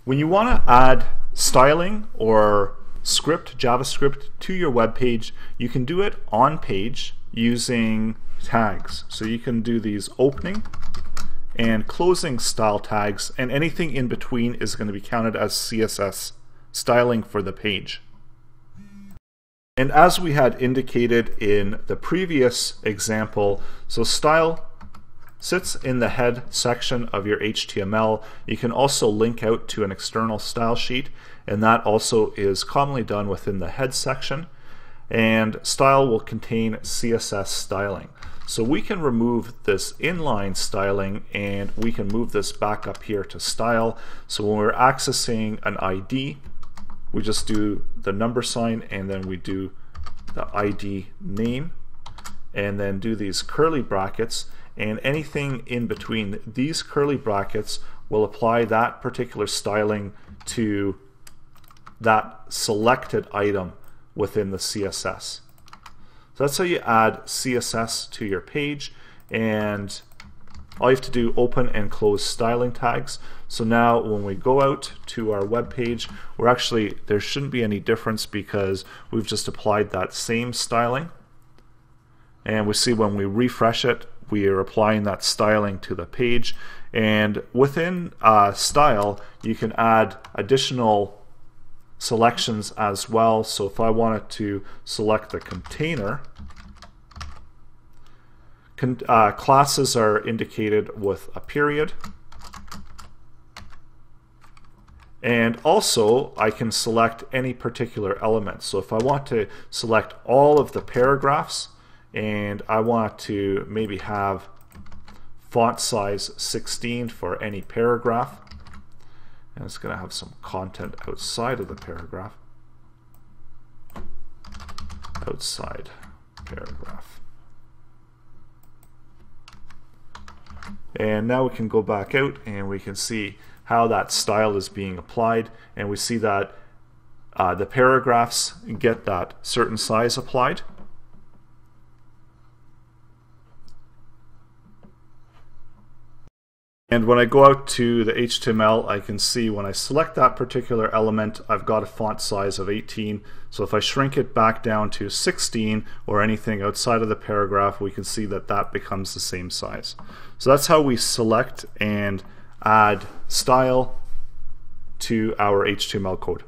When you want to add styling or script, JavaScript to your web page, you can do it on page using tags. So you can do these opening and closing style tags, and anything in between is going to be counted as CSS styling for the page. And as we had indicated in the previous example, so style sits in the head section of your HTML. You can also link out to an external style sheet, and that also is commonly done within the head section. And style will contain CSS styling. So we can remove this inline styling and we can move this back up here to style. So when we're accessing an ID, we just do the number sign and then we do the ID name and then do these curly brackets, and anything in between these curly brackets will apply that particular styling to that selected item within the CSS. So that's how you add CSS to your page, and all you have to do, open and close styling tags. So now when we go out to our web page, there shouldn't be any difference because we've just applied that same styling. And we see when we refresh it, we are applying that styling to the page. And within style, you can add additional selections as well. So if I wanted to select the container, classes are indicated with a period. And also I can select any particular element. So if I want to select all of the paragraphs and I want to maybe have font size 16 for any paragraph, and it's going to have some content outside of the paragraph. Outside paragraph. And now we can go back out and we can see how that style is being applied, and we see that the paragraphs get that certain size applied. And when I go out to the HTML, I can see when I select that particular element, I've got a font size of 18. So if I shrink it back down to 16 or anything outside of the paragraph, we can see that that becomes the same size. So that's how we select and add style to our HTML code.